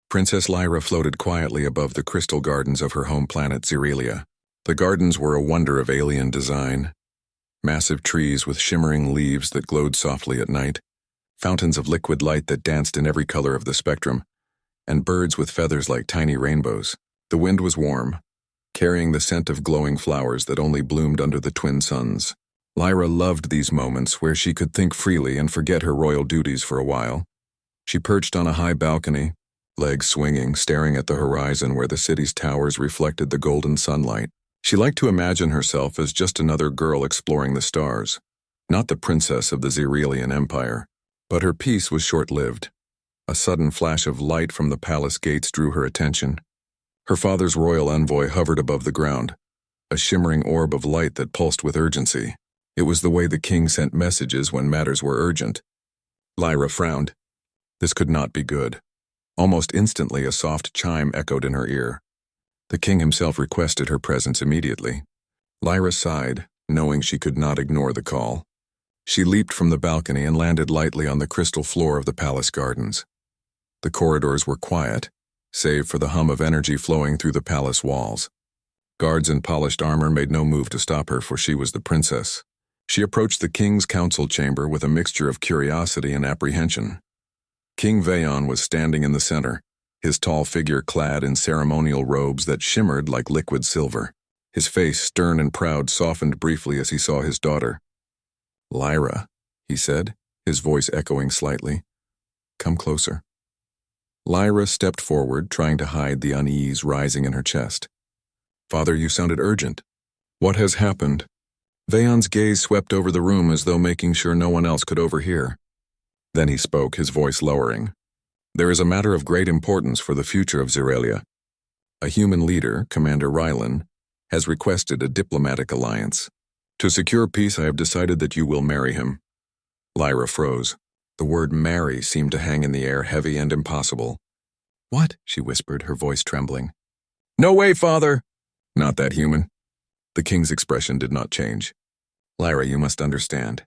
Princess Lyra floated quietly above the crystal gardens of her home planet Zerelia. The gardens were a wonder of alien design. Massive trees with shimmering leaves that glowed softly at night, fountains of liquid light that danced in every color of the spectrum, and birds with feathers like tiny rainbows. The wind was warm, carrying the scent of glowing flowers that only bloomed under the twin suns. Lyra loved these moments where she could think freely and forget her royal duties for a while. She perched on a high balcony, legs swinging, staring at the horizon where the city's towers reflected the golden sunlight. She liked to imagine herself as just another girl exploring the stars, not the princess of the Zerelian Empire. But her peace was short-lived. A sudden flash of light from the palace gates drew her attention. Her father's royal envoy hovered above the ground, a shimmering orb of light that pulsed with urgency. It was the way the king sent messages when matters were urgent. Lyra frowned. This could not be good. Almost instantly, a soft chime echoed in her ear. The king himself requested her presence immediately. Lyra sighed, knowing she could not ignore the call. She leaped from the balcony and landed lightly on the crystal floor of the palace gardens. The corridors were quiet, save for the hum of energy flowing through the palace walls. Guards in polished armor made no move to stop her, for she was the princess. She approached the king's council chamber with a mixture of curiosity and apprehension. King Veon was standing in the center, his tall figure clad in ceremonial robes that shimmered like liquid silver. His face, stern and proud, softened briefly as he saw his daughter. "Lyra," he said, his voice echoing slightly. "Come closer." Lyra stepped forward, trying to hide the unease rising in her chest. "Father, you sounded urgent. What has happened?" Veon's gaze swept over the room as though making sure no one else could overhear. Then he spoke, his voice lowering. "There is a matter of great importance for the future of Zerelia. A human leader, Commander Rylan, has requested a diplomatic alliance. To secure peace, I have decided that you will marry him." Lyra froze. The word marry seemed to hang in the air, heavy and impossible. "What?" she whispered, her voice trembling. "No way, father!" "Not that human." The king's expression did not change. "Lyra, you must understand.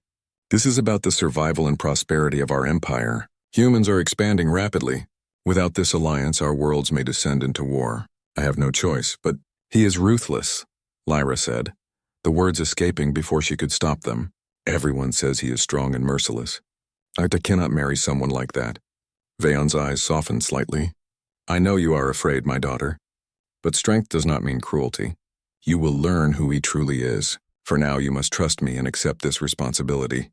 This is about the survival and prosperity of our empire. Humans are expanding rapidly. Without this alliance, our worlds may descend into war. I have no choice, but he is ruthless," Lyra said, the words escaping before she could stop them. "Everyone says he is strong and merciless. I cannot marry someone like that." Veon's eyes softened slightly. "I know you are afraid, my daughter. But strength does not mean cruelty. You will learn who he truly is. For now, you must trust me and accept this responsibility."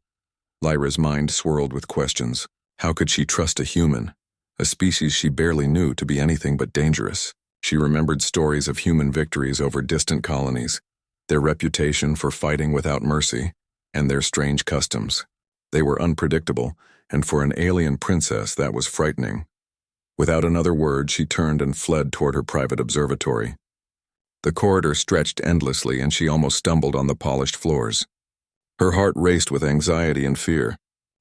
Lyra's mind swirled with questions. How could she trust a human, a species she barely knew, to be anything but dangerous? She remembered stories of human victories over distant colonies, their reputation for fighting without mercy, and their strange customs. They were unpredictable, and for an alien princess that was frightening. Without another word, she turned and fled toward her private observatory. The corridor stretched endlessly, and she almost stumbled on the polished floors. Her heart raced with anxiety and fear.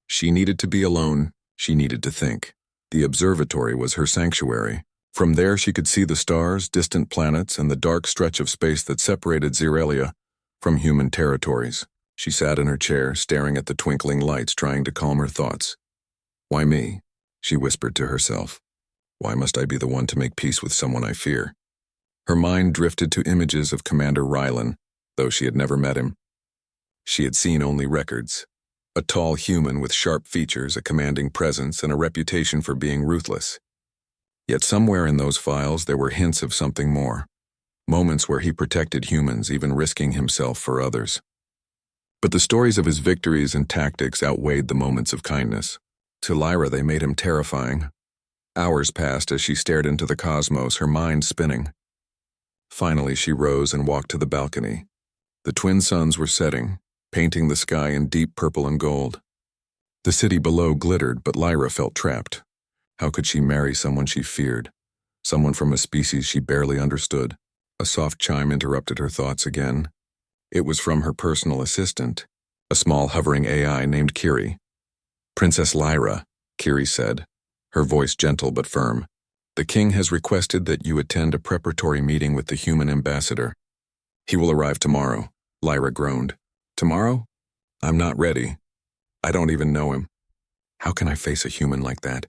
She needed to be alone. She needed to think. The observatory was her sanctuary. From there she could see the stars, distant planets, and the dark stretch of space that separated Zerelia from human territories. She sat in her chair, staring at the twinkling lights, trying to calm her thoughts. "Why me?" she whispered to herself. "Why must I be the one to make peace with someone I fear?" Her mind drifted to images of Commander Rylan, though she had never met him. She had seen only records. A tall human with sharp features, a commanding presence, and a reputation for being ruthless. Yet somewhere in those files there were hints of something more. Moments where he protected humans, even risking himself for others. But the stories of his victories and tactics outweighed the moments of kindness. To Lyra, they made him terrifying. Hours passed as she stared into the cosmos, her mind spinning. Finally, she rose and walked to the balcony. The twin suns were setting, painting the sky in deep purple and gold. The city below glittered, but Lyra felt trapped. How could she marry someone she feared, someone from a species she barely understood? A soft chime interrupted her thoughts again. It was from her personal assistant, a small hovering AI named Kiri. "Princess Lyra," Kiri said, her voice gentle but firm. "The king has requested that you attend a preparatory meeting with the human ambassador. He will arrive tomorrow." Lyra groaned. "Tomorrow? I'm not ready. I don't even know him. How can I face a human like that?"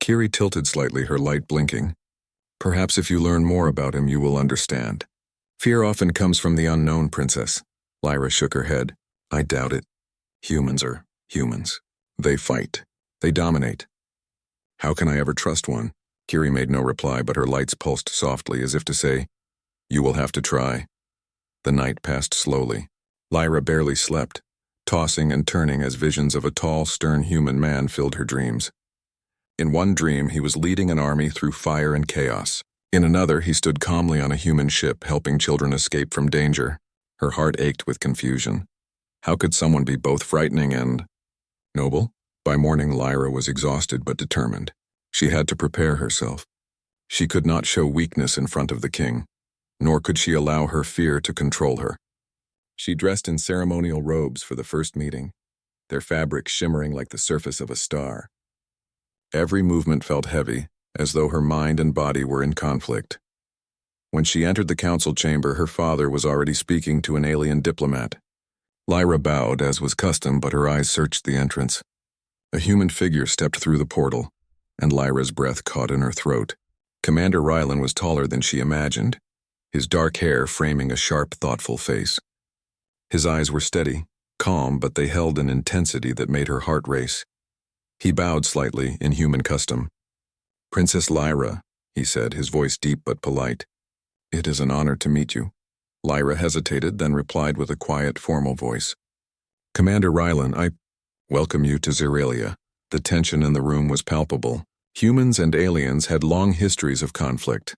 Kiri tilted slightly, her light blinking. Perhaps if you learn more about him, you will understand. Fear often comes from the unknown, Princess. Lyra shook her head. I doubt it. Humans are humans. They fight. They dominate. How can I ever trust one? Kiri made no reply, but her lights pulsed softly as if to say, you will have to try. The night passed slowly. Lyra barely slept, tossing and turning as visions of a tall, stern human man filled her dreams. In one dream, he was leading an army through fire and chaos. In another, he stood calmly on a human ship, helping children escape from danger. Her heart ached with confusion. How could someone be both frightening and noble? By morning, Lyra was exhausted but determined. She had to prepare herself. She could not show weakness in front of the king, nor could she allow her fear to control her. She dressed in ceremonial robes for the first meeting, their fabric shimmering like the surface of a star. Every movement felt heavy, as though her mind and body were in conflict. When she entered the council chamber, her father was already speaking to an alien diplomat. Lyra bowed, as was custom, but her eyes searched the entrance. A human figure stepped through the portal, and Lyra's breath caught in her throat. Commander Rylan was taller than she imagined, his dark hair framing a sharp, thoughtful face. His eyes were steady, calm, but they held an intensity that made her heart race. He bowed slightly, in human custom. Princess Lyra, he said, his voice deep but polite. It is an honor to meet you. Lyra hesitated, then replied with a quiet, formal voice. Commander Rylan, I welcome you to Zeralia. The tension in the room was palpable. Humans and aliens had long histories of conflict,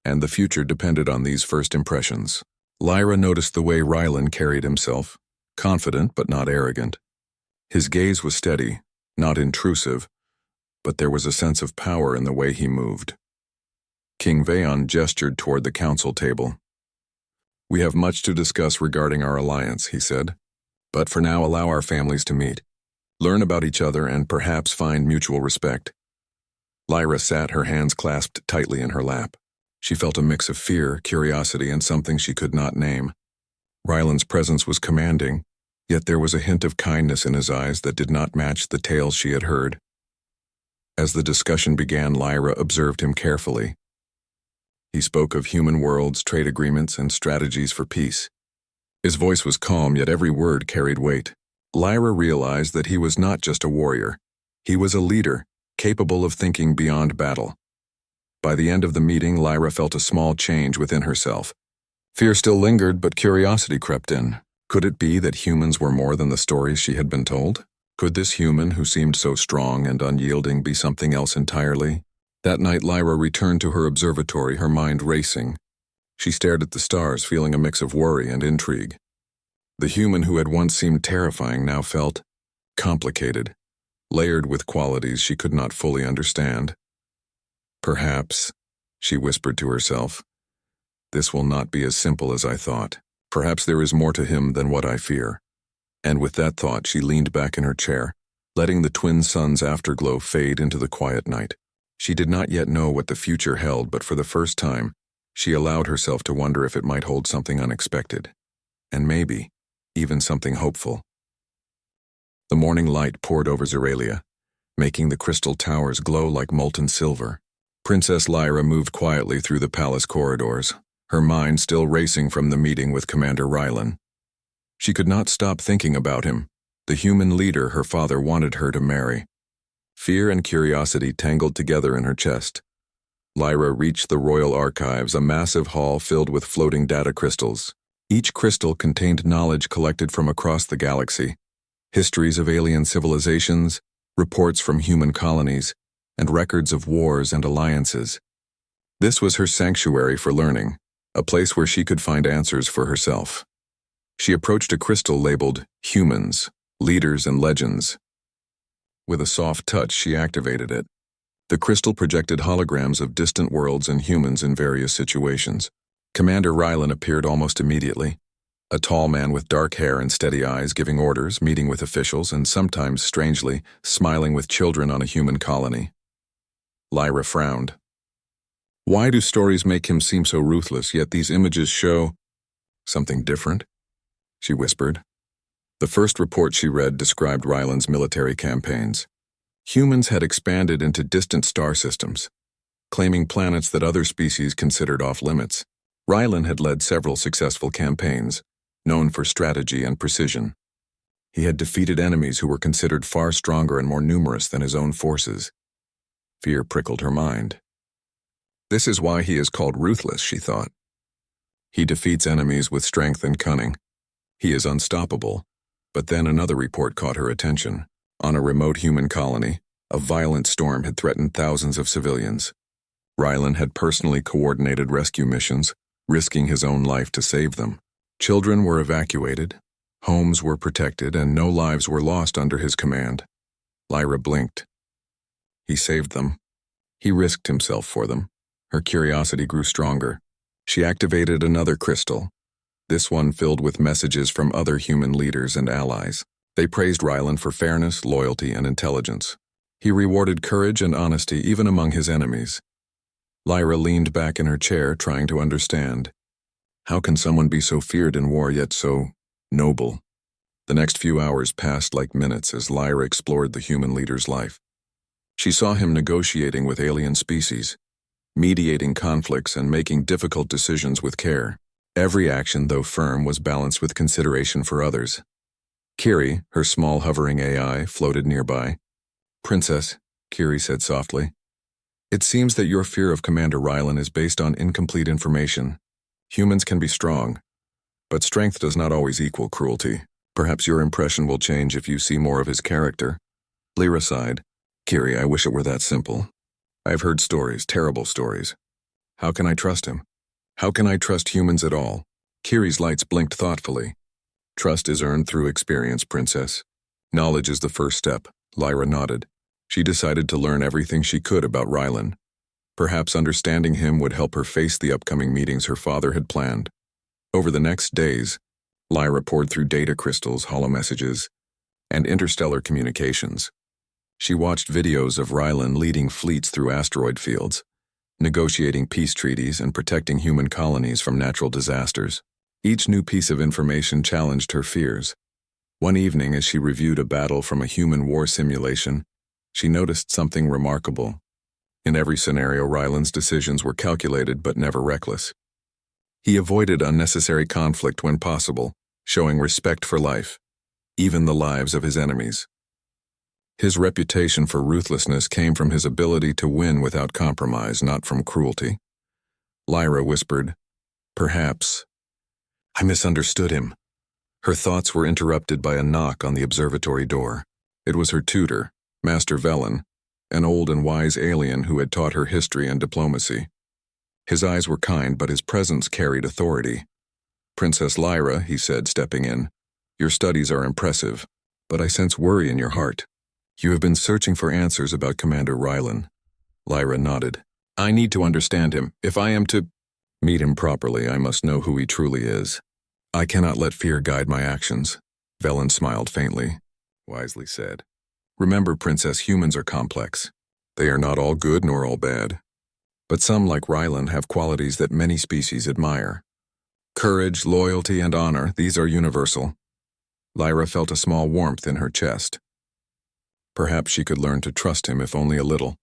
and the future depended on these first impressions. Lyra noticed the way Rylan carried himself, confident but not arrogant. His gaze was steady, not intrusive, but there was a sense of power in the way he moved. King Vaon gestured toward the council table. We have much to discuss regarding our alliance, he said, but for now allow our families to meet, learn about each other, and perhaps find mutual respect. Lyra sat, her hands clasped tightly in her lap. She felt a mix of fear, curiosity, and something she could not name. Rylan's presence was commanding, yet there was a hint of kindness in his eyes that did not match the tales she had heard. As the discussion began, Lyra observed him carefully. He spoke of human worlds, trade agreements, and strategies for peace. His voice was calm, yet every word carried weight. Lyra realized that he was not just a warrior. He was a leader, capable of thinking beyond battle. By the end of the meeting, Lyra felt a small change within herself. Fear still lingered, but curiosity crept in. Could it be that humans were more than the stories she had been told? Could this human, who seemed so strong and unyielding, be something else entirely? That night, Lyra returned to her observatory, her mind racing. She stared at the stars, feeling a mix of worry and intrigue. The human who had once seemed terrifying now felt complicated, layered with qualities she could not fully understand. Perhaps, she whispered to herself, this will not be as simple as I thought. Perhaps there is more to him than what I fear. And with that thought, she leaned back in her chair, letting the twin sun's afterglow fade into the quiet night. She did not yet know what the future held, but for the first time, she allowed herself to wonder if it might hold something unexpected. And maybe, even something hopeful. The morning light poured over Zeralia, making the crystal towers glow like molten silver. Princess Lyra moved quietly through the palace corridors, her mind still racing from the meeting with Commander Rylan. She could not stop thinking about him, the human leader her father wanted her to marry. Fear and curiosity tangled together in her chest. Lyra reached the royal archives, a massive hall filled with floating data crystals. Each crystal contained knowledge collected from across the galaxy, histories of alien civilizations, reports from human colonies, and records of wars and alliances. This was her sanctuary for learning, a place where she could find answers for herself. She approached a crystal labeled Humans, Leaders and Legends. With a soft touch, she activated it. The crystal projected holograms of distant worlds and humans in various situations. Commander Rylan appeared almost immediately, a tall man with dark hair and steady eyes, giving orders, meeting with officials, and sometimes, strangely, smiling with children on a human colony. Lyra frowned. Why do stories make him seem so ruthless, yet these images show something different? She whispered. The first report she read described Rylan's military campaigns. Humans had expanded into distant star systems, claiming planets that other species considered off-limits. Rylan had led several successful campaigns, known for strategy and precision. He had defeated enemies who were considered far stronger and more numerous than his own forces. Fear prickled her mind. This is why he is called Ruthless, she thought. He defeats enemies with strength and cunning. He is unstoppable. But then another report caught her attention. On a remote human colony, a violent storm had threatened thousands of civilians. Rylan had personally coordinated rescue missions, risking his own life to save them. Children were evacuated, homes were protected, and no lives were lost under his command. Lyra blinked. He saved them. He risked himself for them. Her curiosity grew stronger. She activated another crystal, this one filled with messages from other human leaders and allies. They praised Rylan for fairness, loyalty, and intelligence. He rewarded courage and honesty even among his enemies. Lyra leaned back in her chair, trying to understand. How can someone be so feared in war yet so noble? The next few hours passed like minutes as Lyra explored the human leader's life. She saw him negotiating with alien species, mediating conflicts and making difficult decisions with care. Every action, though firm, was balanced with consideration for others. Kiri, her small hovering AI, floated nearby. "Princess," Kiri said softly, "it seems that your fear of Commander Rylan is based on incomplete information. Humans can be strong, but strength does not always equal cruelty. Perhaps your impression will change if you see more of his character." Lyra sighed. "Kiri, I wish it were that simple. I have heard stories, terrible stories. How can I trust him? How can I trust humans at all?" Kiri's lights blinked thoughtfully. "Trust is earned through experience, Princess. Knowledge is the first step." Lyra nodded. She decided to learn everything she could about Rylan. Perhaps understanding him would help her face the upcoming meetings her father had planned. Over the next days, Lyra poured through data crystals, holomessages, and interstellar communications. She watched videos of Rylan leading fleets through asteroid fields, negotiating peace treaties and protecting human colonies from natural disasters. Each new piece of information challenged her fears. One evening, as she reviewed a battle from a human war simulation, she noticed something remarkable. In every scenario, Rylan's decisions were calculated but never reckless. He avoided unnecessary conflict when possible, showing respect for life, even the lives of his enemies. His reputation for ruthlessness came from his ability to win without compromise, not from cruelty. Lyra whispered, "Perhaps I misunderstood him." Her thoughts were interrupted by a knock on the observatory door. It was her tutor, Master Velen, an old and wise alien who had taught her history and diplomacy. His eyes were kind, but his presence carried authority. "Princess Lyra," he said, stepping in, "your studies are impressive, but I sense worry in your heart. You have been searching for answers about Commander Rylan." Lyra nodded. "I need to understand him. If I am to meet him properly, I must know who he truly is. I cannot let fear guide my actions." Velen smiled faintly, wisely said. "Remember, Princess, humans are complex. They are not all good nor all bad. But some, like Rylan, have qualities that many species admire. Courage, loyalty, and honor, these are universal." Lyra felt a small warmth in her chest. Perhaps she could learn to trust him, if only a little.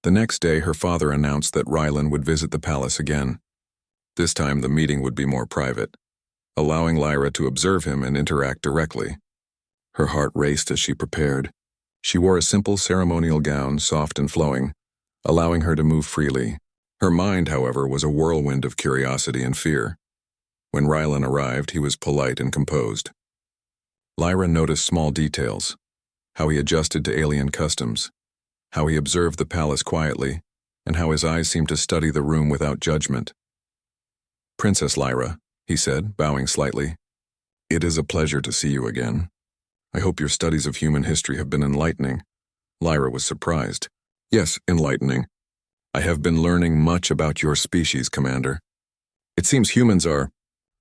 The next day, her father announced that Rylan would visit the palace again. This time, the meeting would be more private, allowing Lyra to observe him and interact directly. Her heart raced as she prepared. She wore a simple ceremonial gown, soft and flowing, allowing her to move freely. Her mind, however, was a whirlwind of curiosity and fear. When Rylan arrived, he was polite and composed. Lyra noticed small details: how he adjusted to alien customs, how he observed the palace quietly, and how his eyes seemed to study the room without judgment. "Princess Lyra," he said, bowing slightly, "it is a pleasure to see you again. I hope your studies of human history have been enlightening." Lyra was surprised. "Yes, enlightening. I have been learning much about your species, Commander. It seems humans are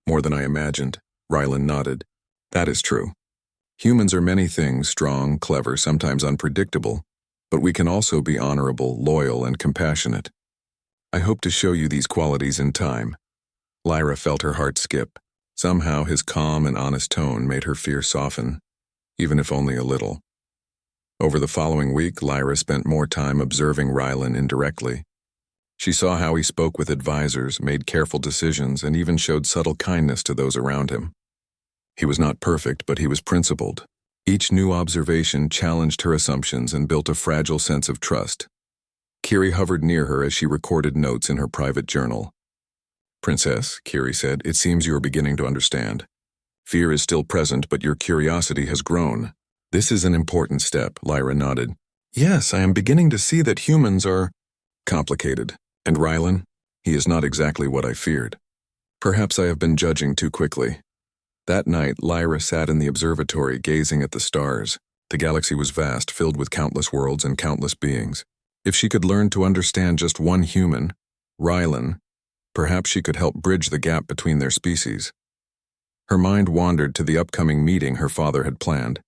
more than I imagined." Rylan nodded. "That is true. Humans are many things, strong, clever, sometimes unpredictable, but we can also be honorable, loyal, and compassionate. I hope to show you these qualities in time." Lyra felt her heart skip. Somehow his calm and honest tone made her fear soften, even if only a little. Over the following week, Lyra spent more time observing Rylan indirectly. She saw how he spoke with advisors, made careful decisions, and even showed subtle kindness to those around him. He was not perfect, but he was principled. Each new observation challenged her assumptions and built a fragile sense of trust. Kiri hovered near her as she recorded notes in her private journal. "Princess," Kiri said, "it seems you are beginning to understand. Fear is still present, but your curiosity has grown." "This is an important step," Lyra nodded. "Yes, I am beginning to see that humans are complicated. And Rylan, he is not exactly what I feared. Perhaps I have been judging too quickly." That night, Lyra sat in the observatory gazing at the stars. The galaxy was vast, filled with countless worlds and countless beings. If she could learn to understand just one human, Rylan, perhaps she could help bridge the gap between their species. Her mind wandered to the upcoming meeting her father had planned.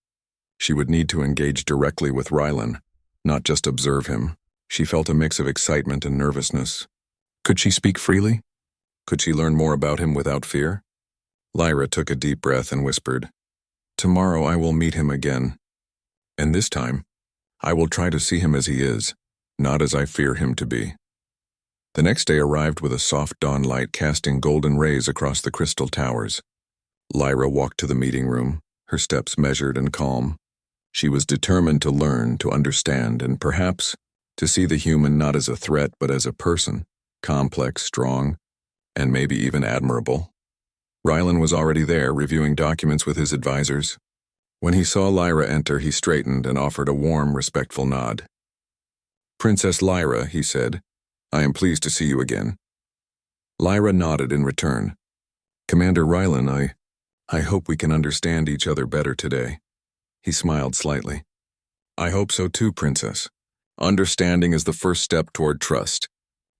She would need to engage directly with Rylan, not just observe him. She felt a mix of excitement and nervousness. Could she speak freely? Could she learn more about him without fear? Lyra took a deep breath and whispered, "Tomorrow I will meet him again. And this time, I will try to see him as he is, not as I fear him to be." The next day arrived with a soft dawn light casting golden rays across the crystal towers. Lyra walked to the meeting room, her steps measured and calm. She was determined to learn, to understand, and perhaps to see the human not as a threat but as a person, complex, strong, and maybe even admirable. Rylan was already there, reviewing documents with his advisors. When he saw Lyra enter, he straightened and offered a warm, respectful nod. "Princess Lyra," he said, "I am pleased to see you again." Lyra nodded in return. "Commander Rylan, I hope we can understand each other better today." He smiled slightly. "I hope so too, Princess. Understanding is the first step toward trust,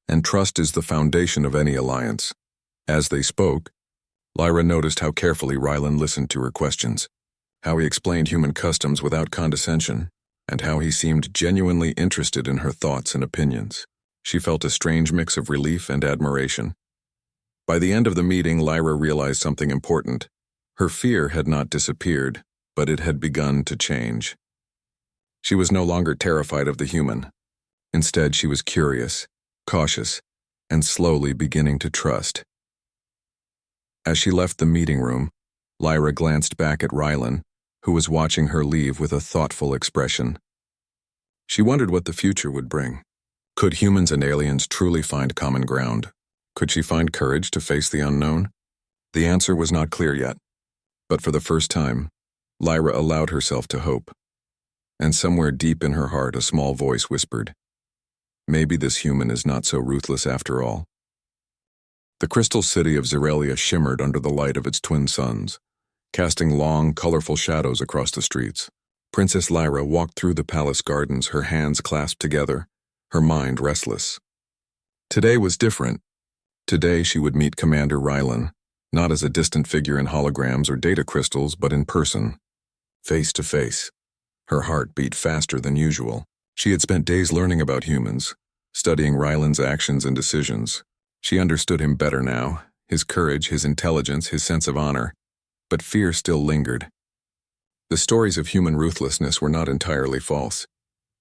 and trust is the foundation of any alliance." As they spoke, Lyra noticed how carefully Rylan listened to her questions, how he explained human customs without condescension, and how he seemed genuinely interested in her thoughts and opinions. She felt a strange mix of relief and admiration. By the end of the meeting, Lyra realized something important. Her fear had not disappeared, but it had begun to change. She was no longer terrified of the human. Instead, she was curious, cautious, and slowly beginning to trust. As she left the meeting room, Lyra glanced back at Rylan, who was watching her leave with a thoughtful expression. She wondered what the future would bring. Could humans and aliens truly find common ground? Could she find courage to face the unknown? The answer was not clear yet, but for the first time, Lyra allowed herself to hope. And somewhere deep in her heart, a small voice whispered, "Maybe this human is not so ruthless after all." The crystal city of Zerelia shimmered under the light of its twin suns, casting long, colorful shadows across the streets. Princess Lyra walked through the palace gardens, her hands clasped together, her mind restless. Today was different. Today she would meet Commander Rylan, not as a distant figure in holograms or data crystals, but in person, face to face. Her heart beat faster than usual. She had spent days learning about humans, studying Rylan's actions and decisions. She understood him better now, his courage, his intelligence, his sense of honor, but fear still lingered. The stories of human ruthlessness were not entirely false.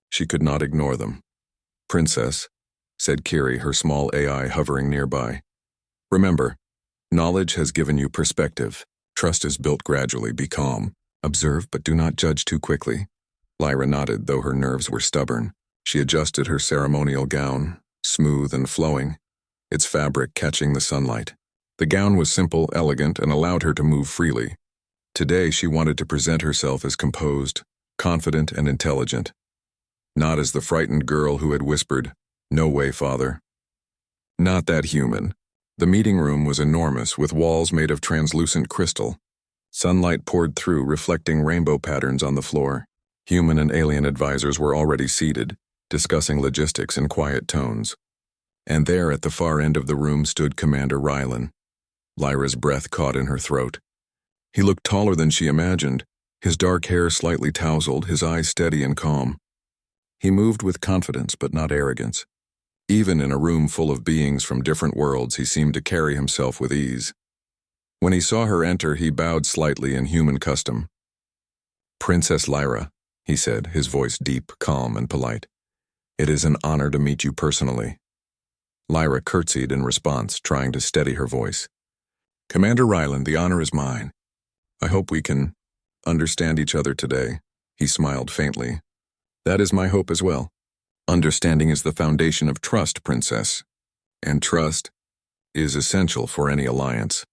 She could not ignore them. "Princess," said Kiri, her small AI hovering nearby. "Remember, knowledge has given you perspective. Trust is built gradually. Be calm. Observe, but do not judge too quickly." Lyra nodded, though her nerves were stubborn. She adjusted her ceremonial gown, smooth and flowing, its fabric catching the sunlight. The gown was simple, elegant, and allowed her to move freely. Today she wanted to present herself as composed, confident, and intelligent. Not as the frightened girl who had whispered, "No way, father." Not that human. The meeting room was enormous, with walls made of translucent crystal. Sunlight poured through, reflecting rainbow patterns on the floor. Human and alien advisors were already seated, discussing logistics in quiet tones. And there at the far end of the room stood Commander Rylan. Lyra's breath caught in her throat. He looked taller than she imagined, his dark hair slightly tousled, his eyes steady and calm. He moved with confidence but not arrogance. Even in a room full of beings from different worlds, he seemed to carry himself with ease. When he saw her enter, he bowed slightly in human custom. "Princess Lyra," he said, his voice deep, calm, and polite. "It is an honor to meet you personally." Lyra curtsied in response, trying to steady her voice. "Commander Ryland, the honor is mine. I hope we can understand each other today." He smiled faintly. "That is my hope as well. Understanding is the foundation of trust, Princess. And trust is essential for any alliance."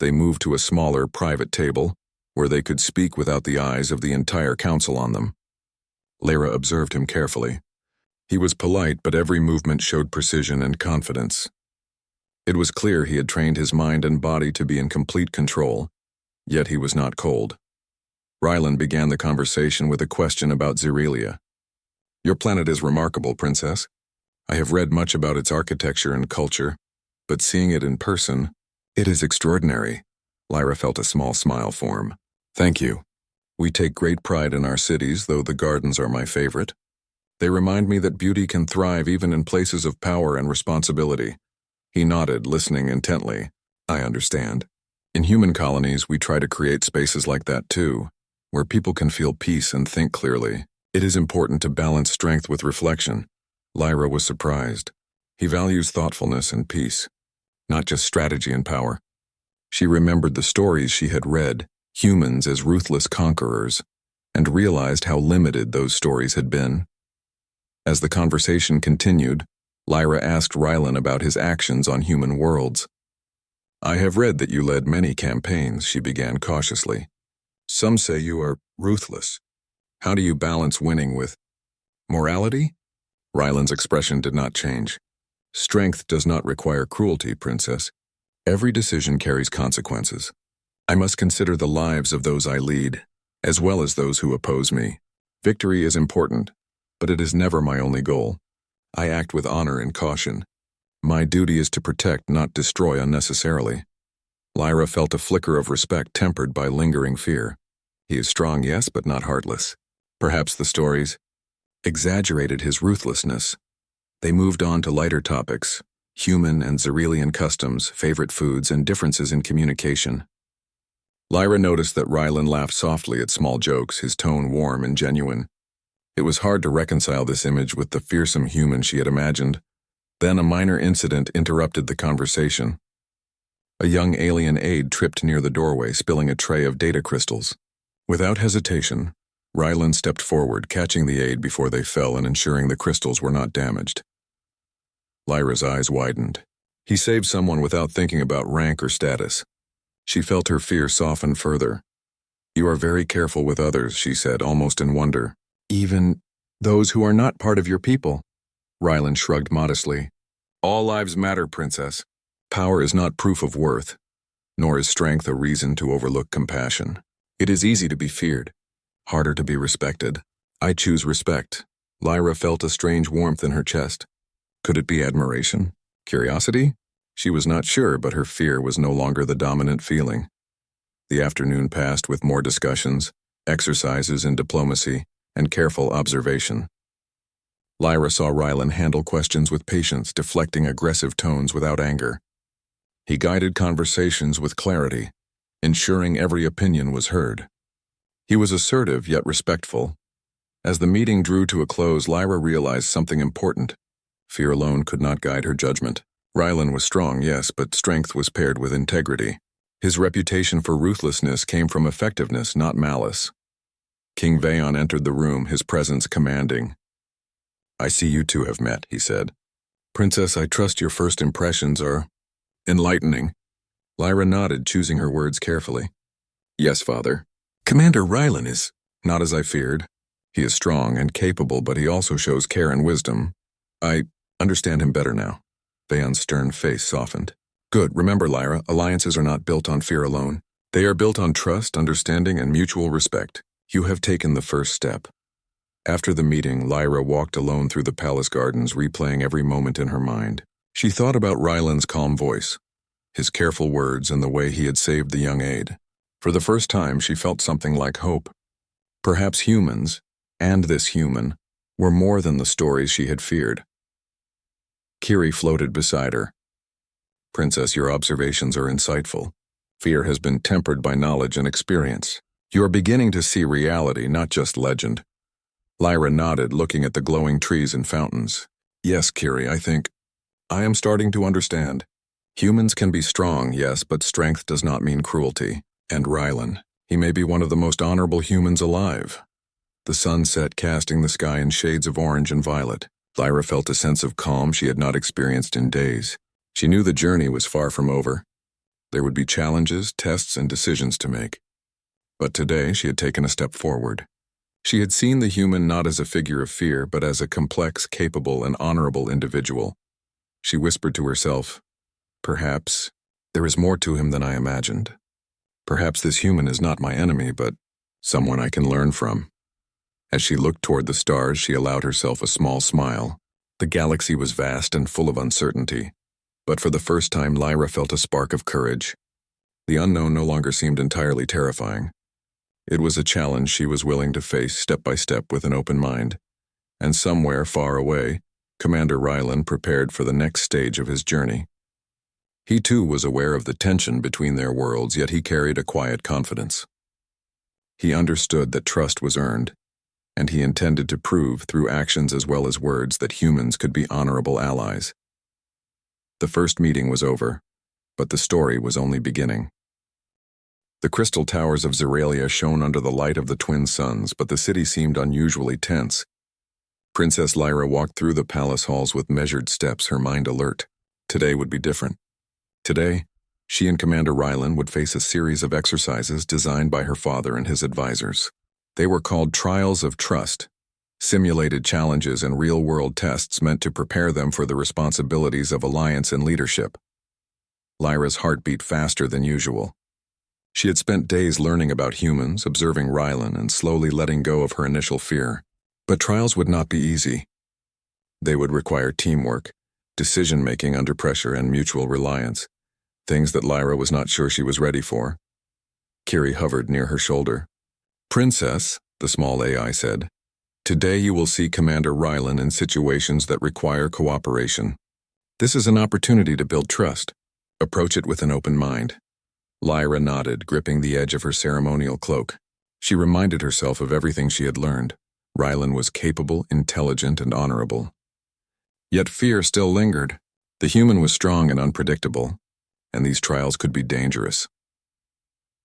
They moved to a smaller, private table, where they could speak without the eyes of the entire council on them. Lyra observed him carefully. He was polite, but every movement showed precision and confidence. It was clear he had trained his mind and body to be in complete control, yet he was not cold. Ryland began the conversation with a question about Zerelia. "Your planet is remarkable, Princess. I have read much about its architecture and culture, but seeing it in person, it is extraordinary." Lyra felt a small smile form. "Thank you. We take great pride in our cities, though the gardens are my favorite. They remind me that beauty can thrive even in places of power and responsibility." He nodded, listening intently. "I understand. In human colonies, we try to create spaces like that too, where people can feel peace and think clearly. It is important to balance strength with reflection." Lyra was surprised. He values thoughtfulness and peace, not just strategy and power. She remembered the stories she had read, humans as ruthless conquerors, and realized how limited those stories had been. As the conversation continued, Lyra asked Rylan about his actions on human worlds. "I have read that you led many campaigns," she began cautiously. "Some say you are ruthless. How do you balance winning with morality?" Rylan's expression did not change. "Strength does not require cruelty, Princess. Every decision carries consequences. I must consider the lives of those I lead, as well as those who oppose me. Victory is important, but it is never my only goal. I act with honor and caution. My duty is to protect, not destroy unnecessarily." Lyra felt a flicker of respect tempered by lingering fear. He is strong, yes, but not heartless. Perhaps the stories exaggerated his ruthlessness. They moved on to lighter topics: human and Zerelian customs, favorite foods, and differences in communication. Lyra noticed that Rylan laughed softly at small jokes, his tone warm and genuine. It was hard to reconcile this image with the fearsome human she had imagined. Then a minor incident interrupted the conversation. A young alien aide tripped near the doorway, spilling a tray of data crystals. Without hesitation, Rylan stepped forward, catching the aide before they fell and ensuring the crystals were not damaged. Lyra's eyes widened. He saved someone without thinking about rank or status. She felt her fear soften further. "You are very careful with others," she said, almost in wonder. "Even those who are not part of your people?" Rylan shrugged modestly. "All lives matter, Princess. Power is not proof of worth, nor is strength a reason to overlook compassion. It is easy to be feared, harder to be respected. I choose respect." Lyra felt a strange warmth in her chest. Could it be admiration? Curiosity? She was not sure, but her fear was no longer the dominant feeling. The afternoon passed with more discussions, exercises in diplomacy, and careful observation. Lyra saw Rylan handle questions with patience, deflecting aggressive tones without anger. He guided conversations with clarity, ensuring every opinion was heard. He was assertive yet respectful. As the meeting drew to a close, Lyra realized something important. Fear alone could not guide her judgment. Rylan was strong, yes, but strength was paired with integrity. His reputation for ruthlessness came from effectiveness, not malice. King Vaon entered the room, his presence commanding. "I see you two have met," he said. "Princess, I trust your first impressions are enlightening." Lyra nodded, choosing her words carefully. "Yes, father. Commander Rylan is not as I feared. He is strong and capable, but he also shows care and wisdom. I understand him better now." Vaon's stern face softened. "Good. Remember, Lyra, alliances are not built on fear alone. They are built on trust, understanding, and mutual respect. You have taken the first step." After the meeting, Lyra walked alone through the palace gardens, replaying every moment in her mind. She thought about Rylan's calm voice, his careful words, and the way he had saved the young aide. For the first time, she felt something like hope. Perhaps humans, and this human, were more than the stories she had feared. Kiri floated beside her. "Princess, your observations are insightful. Fear has been tempered by knowledge and experience. You are beginning to see reality, not just legend." Lyra nodded, looking at the glowing trees and fountains. Yes, Kiri, I think. I am starting to understand. Humans can be strong, yes, but strength does not mean cruelty. And Rylan, he may be one of the most honorable humans alive. The sun set, casting the sky in shades of orange and violet. Lyra felt a sense of calm she had not experienced in days. She knew the journey was far from over. There would be challenges, tests, and decisions to make. But today she had taken a step forward. She had seen the human not as a figure of fear, but as a complex, capable, and honorable individual. She whispered to herself, "Perhaps there is more to him than I imagined. Perhaps this human is not my enemy, but someone I can learn from." As she looked toward the stars, she allowed herself a small smile. The galaxy was vast and full of uncertainty, but for the first time Lyra felt a spark of courage. The unknown no longer seemed entirely terrifying. It was a challenge she was willing to face step by step with an open mind. And somewhere far away, Commander Rylan prepared for the next stage of his journey. He too was aware of the tension between their worlds, yet he carried a quiet confidence. He understood that trust was earned, and he intended to prove through actions as well as words that humans could be honorable allies. The first meeting was over, but the story was only beginning. The crystal towers of Zeralia shone under the light of the twin suns, but the city seemed unusually tense. Princess Lyra walked through the palace halls with measured steps, her mind alert. Today would be different. Today, she and Commander Rylan would face a series of exercises designed by her father and his advisors. They were called trials of trust, simulated challenges and real-world tests meant to prepare them for the responsibilities of alliance and leadership. Lyra's heart beat faster than usual. She had spent days learning about humans, observing Rylan, and slowly letting go of her initial fear. But trials would not be easy. They would require teamwork, decision-making under pressure, and mutual reliance, things that Lyra was not sure she was ready for. Kiri hovered near her shoulder. "Princess," the small AI said, "today you will see Commander Rylan in situations that require cooperation. This is an opportunity to build trust. Approach it with an open mind." Lyra nodded, gripping the edge of her ceremonial cloak. She reminded herself of everything she had learned. Rylan was capable, intelligent, and honorable. Yet fear still lingered. The human was strong and unpredictable, and these trials could be dangerous.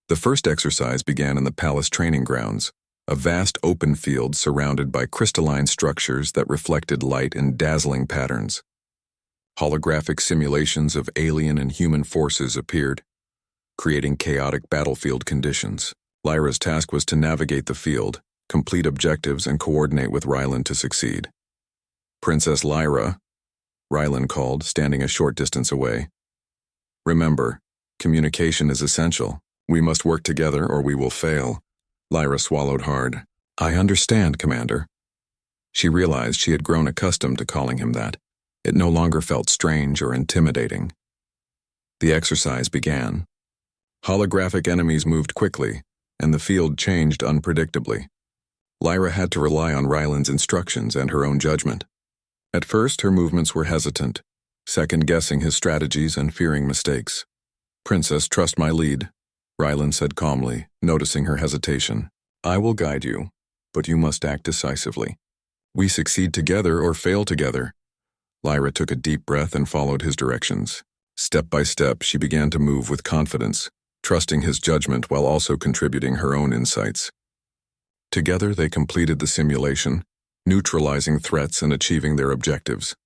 The first exercise began in the palace training grounds, a vast open field surrounded by crystalline structures that reflected light in dazzling patterns. Holographic simulations of alien and human forces appeared, creating chaotic battlefield conditions. Lyra's task was to navigate the field, complete objectives, and coordinate with Rylan to succeed. "Princess Lyra," Rylan called, standing a short distance away. "Remember, communication is essential. We must work together or we will fail." Lyra swallowed hard. "I understand, Commander." She realized she had grown accustomed to calling him that. It no longer felt strange or intimidating. The exercise began. Holographic enemies moved quickly, and the field changed unpredictably. Lyra had to rely on Rylan's instructions and her own judgment. At first, her movements were hesitant, second-guessing his strategies and fearing mistakes. "Princess, trust my lead," Rylan said calmly, noticing her hesitation. "I will guide you, but you must act decisively. We succeed together or fail together." Lyra took a deep breath and followed his directions. Step by step, she began to move with confidence, trusting his judgment while also contributing her own insights. Together, they completed the simulation, neutralizing threats and achieving their objectives.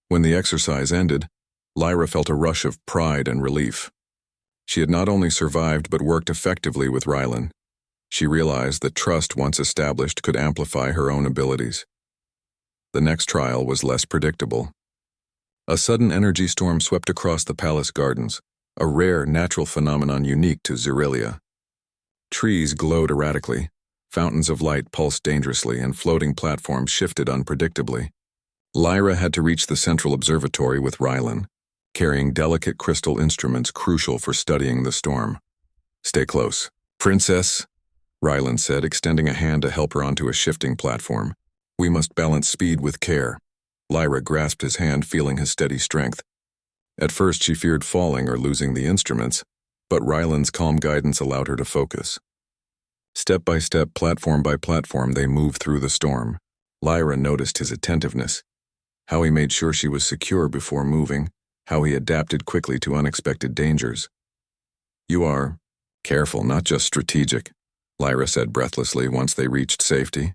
When the exercise ended, Lyra felt a rush of pride and relief. She had not only survived but worked effectively with Rylan. She realized that trust once established could amplify her own abilities. The next trial was less predictable. A sudden energy storm swept across the palace gardens, a rare natural phenomenon unique to Zeralia. Trees glowed erratically, fountains of light pulsed dangerously, and floating platforms shifted unpredictably. Lyra had to reach the central observatory with Rylan, carrying delicate crystal instruments crucial for studying the storm. "Stay close." "Princess," Rylan said, extending a hand to help her onto a shifting platform. "We must balance speed with care." Lyra grasped his hand, feeling his steady strength. At first she feared falling or losing the instruments, but Rylan's calm guidance allowed her to focus. Step by step, platform by platform, they moved through the storm. Lyra noticed his attentiveness, how he made sure she was secure before moving, how he adapted quickly to unexpected dangers. "You are careful, not just strategic," Lyra said breathlessly once they reached safety.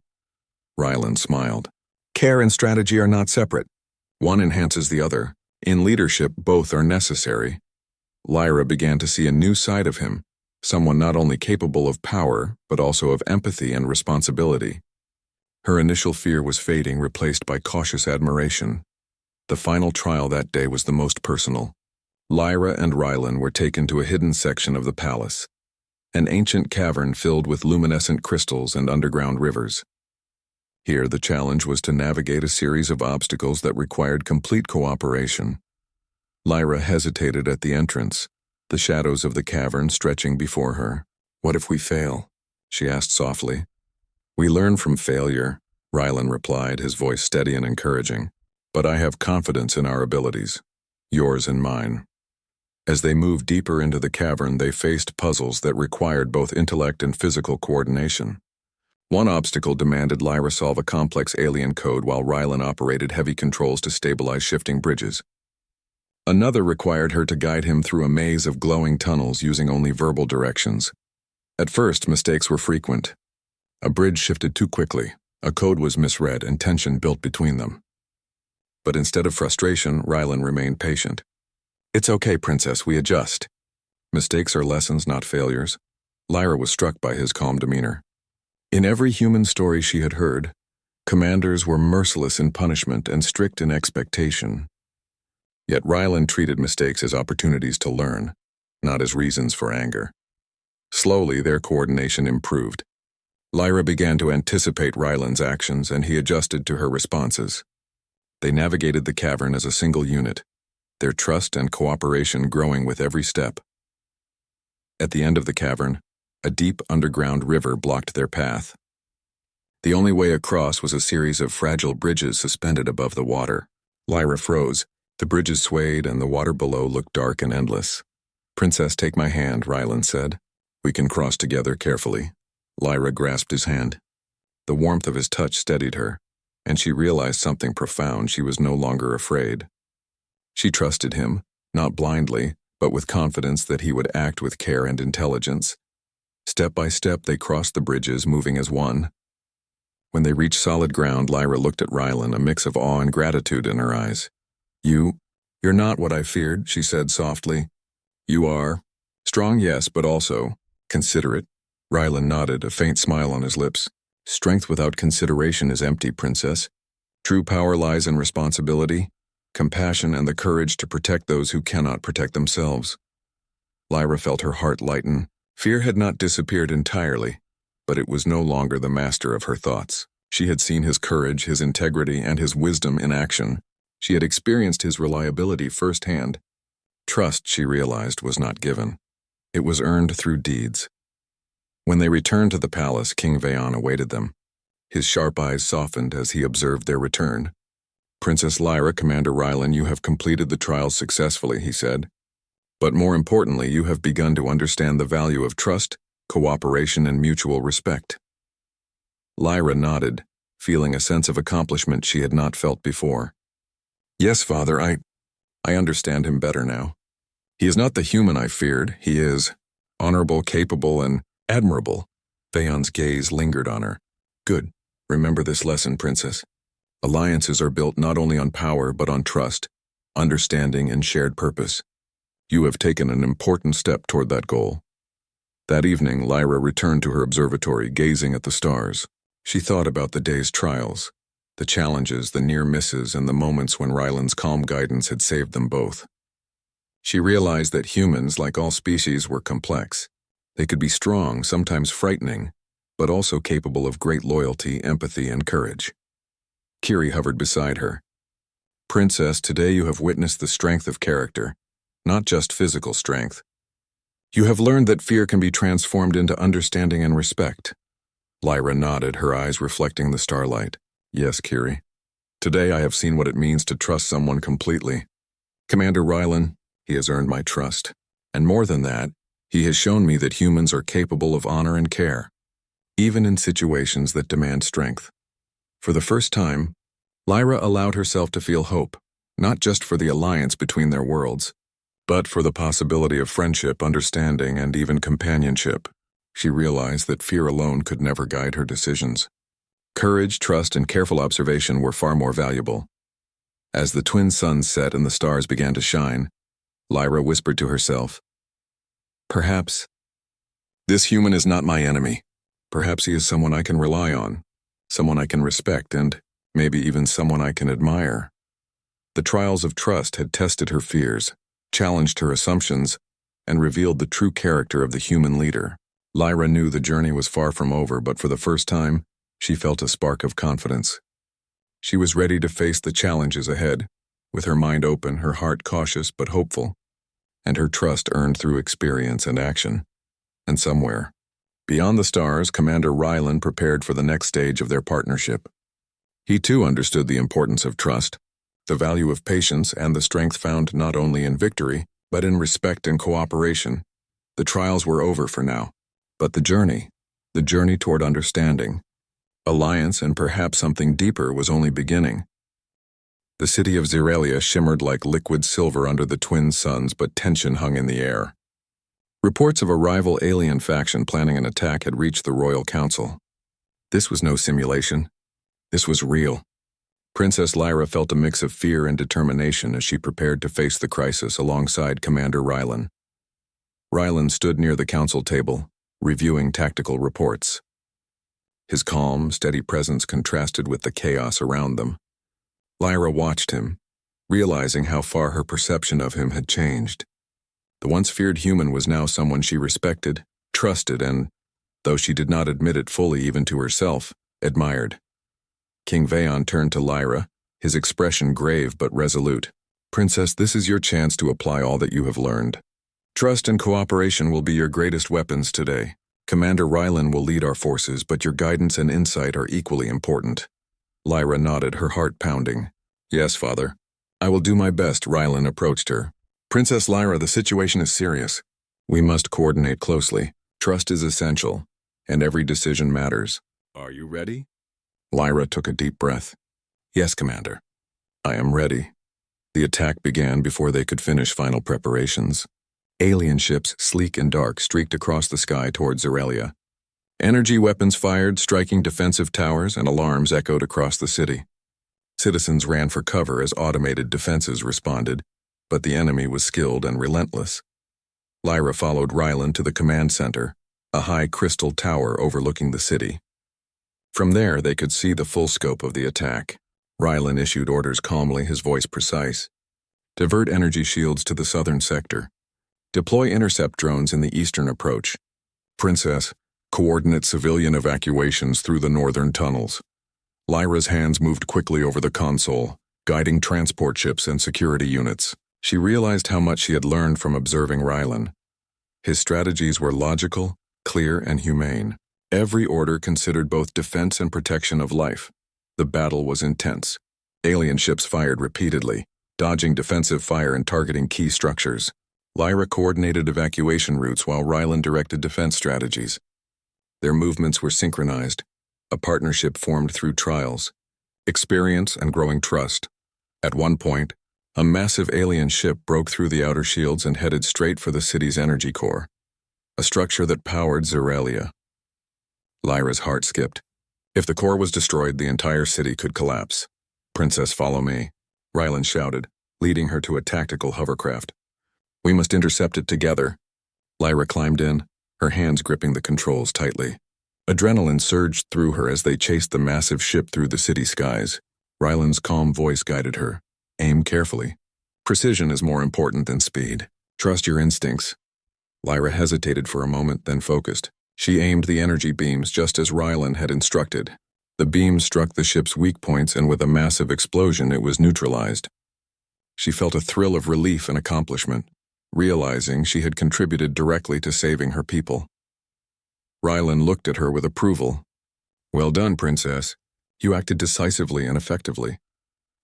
Rylan smiled. "Care and strategy are not separate. One enhances the other. In leadership, both are necessary." Lyra began to see a new side of him, someone not only capable of power, but also of empathy and responsibility. Her initial fear was fading, replaced by cautious admiration. The final trial that day was the most personal. Lyra and Rylan were taken to a hidden section of the palace, an ancient cavern filled with luminescent crystals and underground rivers. Here, the challenge was to navigate a series of obstacles that required complete cooperation. Lyra hesitated at the entrance, the shadows of the cavern stretching before her. "What if we fail?" she asked softly. "We learn from failure," Rylan replied, his voice steady and encouraging. "But I have confidence in our abilities, yours and mine." As they moved deeper into the cavern, they faced puzzles that required both intellect and physical coordination. One obstacle demanded Lyra solve a complex alien code while Rylan operated heavy controls to stabilize shifting bridges. Another required her to guide him through a maze of glowing tunnels using only verbal directions. At first, mistakes were frequent. A bridge shifted too quickly, a code was misread, and tension built between them. But instead of frustration, Rylan remained patient. "It's okay, Princess, we adjust. Mistakes are lessons, not failures." Lyra was struck by his calm demeanor. In every human story she had heard, commanders were merciless in punishment and strict in expectation. Yet Rylan treated mistakes as opportunities to learn, not as reasons for anger. Slowly, their coordination improved. Lyra began to anticipate Rylan's actions, and he adjusted to her responses. They navigated the cavern as a single unit, their trust and cooperation growing with every step. At the end of the cavern, a deep underground river blocked their path. The only way across was a series of fragile bridges suspended above the water. Lyra froze. The bridges swayed, and the water below looked dark and endless. "Princess, take my hand," Rylan said. "We can cross together carefully." Lyra grasped his hand. The warmth of his touch steadied her, and she realized something profound. She was no longer afraid. She trusted him, not blindly, but with confidence that he would act with care and intelligence. Step by step, they crossed the bridges, moving as one. When they reached solid ground, Lyra looked at Rylan, a mix of awe and gratitude in her eyes. You're not what I feared," she said softly. "You are. Strong, yes, but also considerate." Rylan nodded, a faint smile on his lips. "Strength without consideration is empty, Princess. True power lies in responsibility, compassion, and the courage to protect those who cannot protect themselves." Lyra felt her heart lighten. Fear had not disappeared entirely, but it was no longer the master of her thoughts. She had seen his courage, his integrity, and his wisdom in action. She had experienced his reliability firsthand. Trust, she realized, was not given. It was earned through deeds. When they returned to the palace, King Veon awaited them. His sharp eyes softened as he observed their return. "Princess Lyra, Commander Rylan, you have completed the trials successfully," he said. "But more importantly, you have begun to understand the value of trust, cooperation, and mutual respect." Lyra nodded, feeling a sense of accomplishment she had not felt before. "Yes, Father, I understand him better now. He is not the human I feared. He is honorable, capable, and admirable." Veon's gaze lingered on her. "Good. Remember this lesson, Princess. Alliances are built not only on power, but on trust, understanding, and shared purpose. You have taken an important step toward that goal." That evening, Lyra returned to her observatory, gazing at the stars. She thought about the day's trials, the challenges, the near misses, and the moments when Rylan's calm guidance had saved them both. She realized that humans, like all species, were complex. They could be strong, sometimes frightening, but also capable of great loyalty, empathy, and courage. Kiri hovered beside her. "Princess, today you have witnessed the strength of character, not just physical strength. You have learned that fear can be transformed into understanding and respect." Lyra nodded, her eyes reflecting the starlight. "Yes, Kiri. Today I have seen what it means to trust someone completely. Commander Rylan, he has earned my trust. And more than that, he has shown me that humans are capable of honor and care. even in situations that demand strength. For the first time, Lyra allowed herself to feel hope, not just for the alliance between their worlds, but for the possibility of friendship, understanding, and even companionship. She realized that fear alone could never guide her decisions. Courage, trust, and careful observation were far more valuable. As the twin suns set and the stars began to shine, Lyra whispered to herself, "Perhaps this human is not my enemy. Perhaps he is someone I can rely on, someone I can respect, and maybe even someone I can admire." The trials of trust had tested her fears, challenged her assumptions, and revealed the true character of the human leader. Lyra knew the journey was far from over, but for the first time, she felt a spark of confidence. She was ready to face the challenges ahead, with her mind open, her heart cautious but hopeful, and her trust earned through experience and action. And somewhere, beyond the stars, Commander Rylan prepared for the next stage of their partnership. He too understood the importance of trust, the value of patience, and the strength found not only in victory, but in respect and cooperation. The trials were over for now, but the journey toward understanding, alliance, and perhaps something deeper was only beginning. The city of Zeralia shimmered like liquid silver under the twin suns, but tension hung in the air. Reports of a rival alien faction planning an attack had reached the Royal Council. This was no simulation. This was real. Princess Lyra felt a mix of fear and determination as she prepared to face the crisis alongside Commander Rylan. Rylan stood near the council table, reviewing tactical reports. His calm, steady presence contrasted with the chaos around them. Lyra watched him, realizing how far her perception of him had changed. The once feared human was now someone she respected, trusted, and, though she did not admit it fully even to herself, admired. King Vaon turned to Lyra, his expression grave but resolute. "Princess, this is your chance to apply all that you have learned. Trust and cooperation will be your greatest weapons today. Commander Rylan will lead our forces, but your guidance and insight are equally important." Lyra nodded, her heart pounding. "Yes, father. I will do my best." Rylan approached her. "Princess Lyra, the situation is serious. We must coordinate closely. Trust is essential, and every decision matters. Are you ready?" Lyra took a deep breath. "Yes, Commander. I am ready." The attack began before they could finish final preparations. Alien ships, sleek and dark, streaked across the sky toward Zeralia. Energy weapons fired, striking defensive towers, and alarms echoed across the city. Citizens ran for cover as automated defenses responded, but the enemy was skilled and relentless. Lyra followed Rylan to the command center, a high crystal tower overlooking the city. From there, they could see the full scope of the attack. Rylan issued orders calmly, his voice precise. "Divert energy shields to the southern sector. Deploy intercept drones in the eastern approach. Princess, coordinate civilian evacuations through the northern tunnels." Lyra's hands moved quickly over the console, guiding transport ships and security units. She realized how much she had learned from observing Rylan. His strategies were logical, clear, and humane. Every order considered both defense and protection of life. The battle was intense. Alien ships fired repeatedly, dodging defensive fire and targeting key structures. Lyra coordinated evacuation routes while Rylan directed defense strategies. Their movements were synchronized, a partnership formed through trials, experience, and growing trust. At one point, a massive alien ship broke through the outer shields and headed straight for the city's energy core, a structure that powered Zeralia. Lyra's heart skipped. If the core was destroyed, the entire city could collapse. "Princess, follow me," Rylan shouted, leading her to a tactical hovercraft. "We must intercept it together." Lyra climbed in, her hands gripping the controls tightly. Adrenaline surged through her as they chased the massive ship through the city skies. Rylan's calm voice guided her. "Aim carefully. Precision is more important than speed. Trust your instincts." Lyra hesitated for a moment, then focused. She aimed the energy beams just as Rylan had instructed. The beams struck the ship's weak points, and with a massive explosion, it was neutralized. She felt a thrill of relief and accomplishment, realizing she had contributed directly to saving her people. Rylan looked at her with approval. "Well done, Princess. You acted decisively and effectively."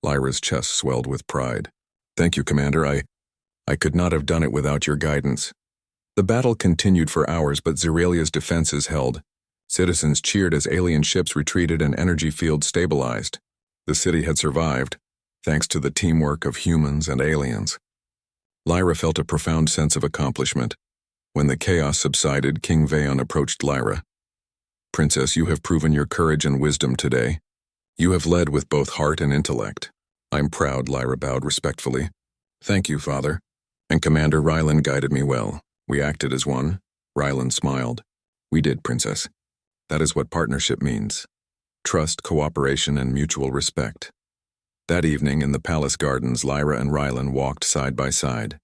Lyra's chest swelled with pride. "Thank you, Commander. I could not have done it without your guidance." The battle continued for hours, but Zeralia's defenses held. Citizens cheered as alien ships retreated and energy fields stabilized. The city had survived, thanks to the teamwork of humans and aliens. Lyra felt a profound sense of accomplishment. When the chaos subsided, King Veon approached Lyra. "Princess, you have proven your courage and wisdom today. You have led with both heart and intellect." "I'm proud," Lyra bowed respectfully. "Thank you, Father. And Commander Rylan guided me well. We acted as one." Rylan smiled. "We did, Princess. That is what partnership means. Trust, cooperation, and mutual respect." That evening in the palace gardens, Lyra and Rylan walked side by side.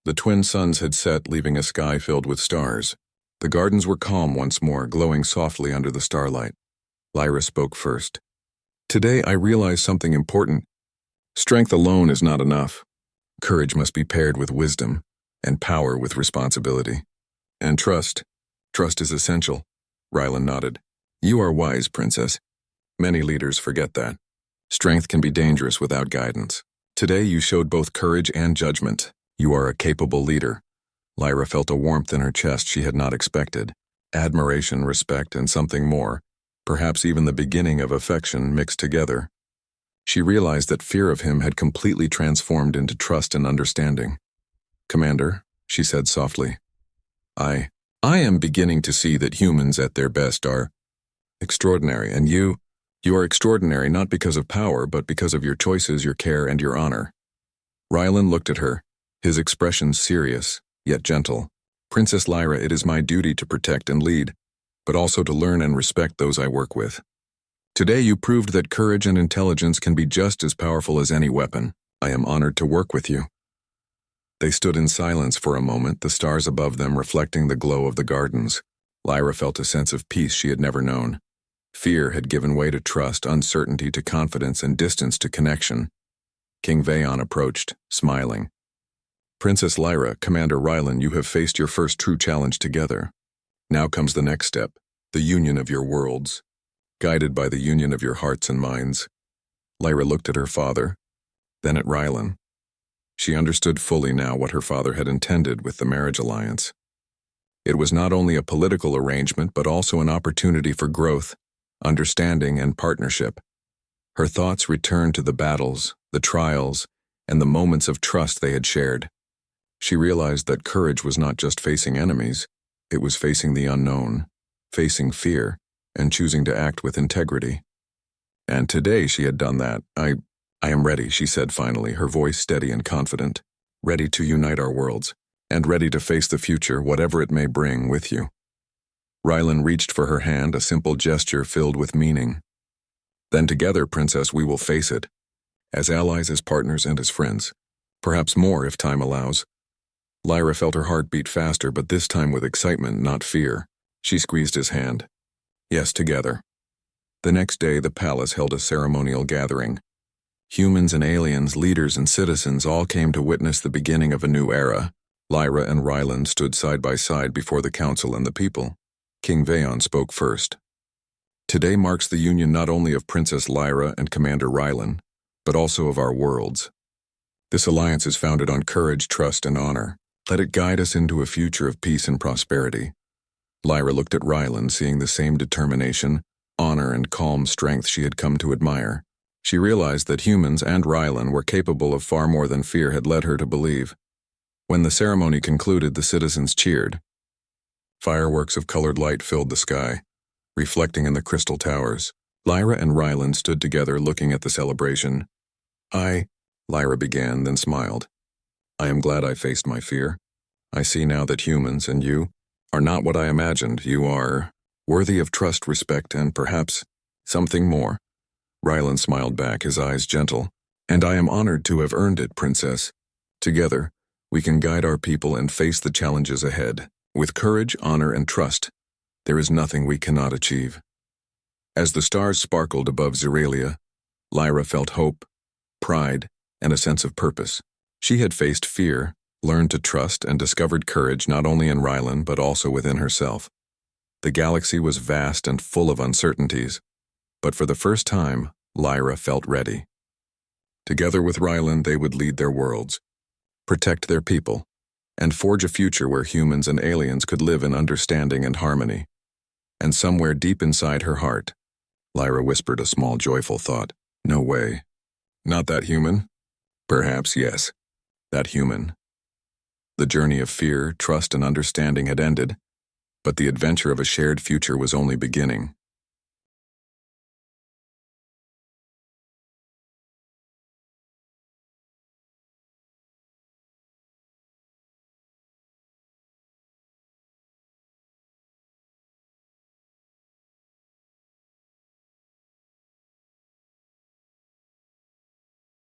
The twin suns had set, leaving a sky filled with stars. The gardens were calm once more, glowing softly under the starlight. Lyra spoke first. "Today I realized something important. Strength alone is not enough. Courage must be paired with wisdom, and power with responsibility. And trust. Trust is essential." Rylan nodded. "You are wise, Princess. Many leaders forget that. Strength can be dangerous without guidance. Today you showed both courage and judgment. You are a capable leader." Lyra felt a warmth in her chest she had not expected. Admiration, respect, and something more, perhaps even the beginning of affection mixed together. She realized that fear of him had completely transformed into trust and understanding. "Commander," she said softly, I am beginning to see that humans at their best are extraordinary, and you are extraordinary not because of power, but because of your choices, your care, and your honor." Rylan looked at her, his expression serious, yet gentle. "Princess Lyra, it is my duty to protect and lead, but also to learn and respect those I work with. Today you proved that courage and intelligence can be just as powerful as any weapon. I am honored to work with you." They stood in silence for a moment, the stars above them reflecting the glow of the gardens. Lyra felt a sense of peace she had never known. Fear had given way to trust, uncertainty to confidence, and distance to connection. King Veon approached, smiling. "Princess Lyra, Commander Rylan, you have faced your first true challenge together. Now comes the next step, the union of your worlds, guided by the union of your hearts and minds." Lyra looked at her father, then at Rylan. She understood fully now what her father had intended with the marriage alliance. It was not only a political arrangement, but also an opportunity for growth, understanding, and partnership. Her thoughts returned to the battles, the trials, and the moments of trust they had shared. She realized that courage was not just facing enemies, it was facing the unknown, facing fear, and choosing to act with integrity. And today she had done that. I am ready," she said finally, her voice steady and confident. "Ready to unite our worlds, and ready to face the future, whatever it may bring, with you." Rylan reached for her hand, a simple gesture filled with meaning. "Then together, Princess, we will face it. As allies, as partners, and as friends. Perhaps more if time allows." Lyra felt her heart beat faster, but this time with excitement, not fear. She squeezed his hand. "Yes, together." The next day, the palace held a ceremonial gathering. Humans and aliens, leaders and citizens all came to witness the beginning of a new era. Lyra and Rylan stood side by side before the council and the people. King Veon spoke first. "Today marks the union not only of Princess Lyra and Commander Rylan, but also of our worlds. This alliance is founded on courage, trust, and honor. Let it guide us into a future of peace and prosperity." Lyra looked at Rylan, seeing the same determination, honor, and calm strength she had come to admire. She realized that humans and Rylan were capable of far more than fear had led her to believe. When the ceremony concluded, the citizens cheered. Fireworks of colored light filled the sky, reflecting in the crystal towers. Lyra and Rylan stood together looking at the celebration. Lyra began, then smiled. "I am glad I faced my fear. I see now that humans, and you, are not what I imagined. You are worthy of trust, respect, and perhaps something more." Rylan smiled back, his eyes gentle. "And I am honored to have earned it, Princess. Together, we can guide our people and face the challenges ahead. With courage, honor, and trust, there is nothing we cannot achieve." As the stars sparkled above Zeralia, Lyra felt hope, pride, and a sense of purpose. She had faced fear, learned to trust, and discovered courage not only in Rylan but also within herself. The galaxy was vast and full of uncertainties, but for the first time, Lyra felt ready. Together with Rylan, they would lead their worlds, protect their people, and forge a future where humans and aliens could live in understanding and harmony. And somewhere deep inside her heart, Lyra whispered a small joyful thought. No way. Not that human? Perhaps yes. That human. The journey of fear, trust, and understanding had ended, but the adventure of a shared future was only beginning.